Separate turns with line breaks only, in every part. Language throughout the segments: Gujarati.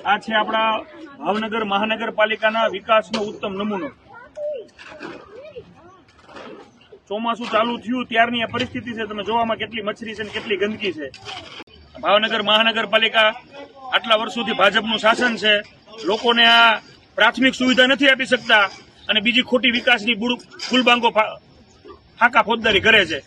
આ છે આપણા ભાવનગર મહાનગરપાલિકાના વિકાસનો ઉત્તમ નમૂનો। ચોમાસું ચાલુ થયું ત્યારની આ પરિસ્થિતિ છે। તમે જોવામાં કેટલી મચ્છરી છે ને કેટલી ગંદકી છે। ભાવનગર મહાનગરપાલિકા આટલા વર્ષોથી ભાજપનું શાસન છે, લોકોને આ પ્રાથમિક સુવિધા નથી આપી શકતા અને બીજી ખોટી વિકાસની ફૂલબાંગો ફાંકા ફોજદારી કરે છે।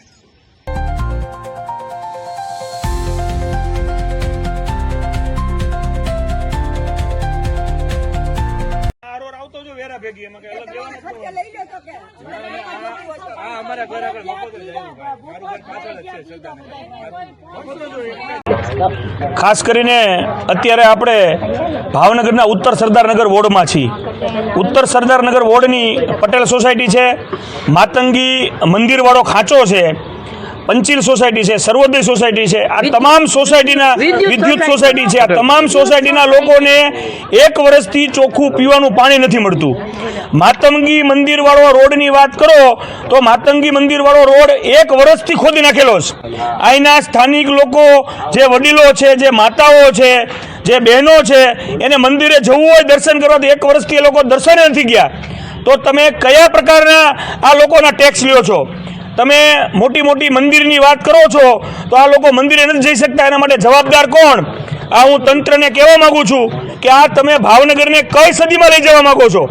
ખાસ કરીને અત્યારે આપણે ભાવનગરના ઉત્તર સરદારનગર વોર્ડમાં છીએ। ઉત્તર સરદારનગર વોર્ડની પટેલ સોસાયટી છે, માતંગી મંદિરવાળો ખાંચો છે, પંચીલ સોસાયટી છે, સર્વોદય સોસાયટી છે। આ તમામ સોસાયટીના વિદ્યુત સોસાયટી છે। આ તમામ સોસાયટીના લોકોને 1 વર્ષથી ચોખ્ખું પીવાનું પાણી નથી મળતું। માતંગી મંદિરવાળો રોડની વાત કરો તો માતંગી મંદિરવાળો રોડ 1 વર્ષથી ખોદી નાખેલો છે। અહીંના સ્થાનિક લોકો, જે વડીલો છે, જે માતાઓ છે, જે બહેનો છે, એને મંદિરે જવું હોય દર્શન કરવા તો 1 વર્ષથી એ લોકો દર્શને નથી ગયા। તો તમે કયા પ્રકારના આ લોકોના ટેક્સ લ્યો છો? તમે મોટી મોટી મંદિરની વાત કરો છો તો આ લોકો મંદિરે નથી જઈ શકતા, એના માટે જવાબદાર કોણ? આ હું તંત્રને કહેવા માંગુ છું કે આ તમે ભાવનગરને કઈ સદીમાં લઈ જવા માંગો છો?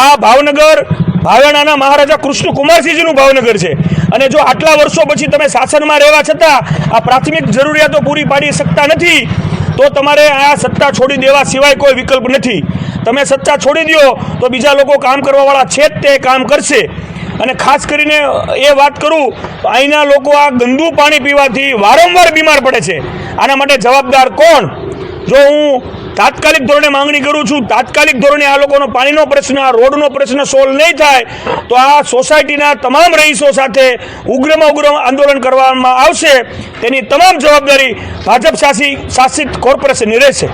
આ ભાવનગર ભાવેણાના મહારાજા કૃષ્ણકુમારસિંહજીનું ભાવનગર છે અને જો આટલા વર્ષો પછી તમે શાસનમાં રહેવા છતાં આ પ્રાથમિક જરૂરિયાતો પૂરી પાડી શકતા નથી તો તમારે આ સત્તા છોડી દેવા સિવાય કોઈ વિકલ્પ નથી। તમે સત્તા છોડી દો તો બીજા લોકો કામ કરવાવાળા છે જ તે કામ કરશે। અને ખાસ કરીને એ વાત કરું તો અહીંના લોકો આ ગંદુ પાણી પીવાથી વારંવાર બીમાર પડે છે। આના માટે જવાબદાર કોણ? જો હું તાત્કાલિક ધોરણે માંગણી કરું છું, તાત્કાલિક ધોરણે આ લોકોનો પાણીનો પ્રશ્ન, આ રોડનો પ્રશ્ન સોલ્વ નહીં થાય તો આ સોસાયટીના તમામ રહીશો સાથે ઉગ્રમાં ઉગ્ર આંદોલન કરવામાં આવશે। તેની તમામ જવાબદારી ભાજપ શાસિત કોર્પોરેશનની રહેશે।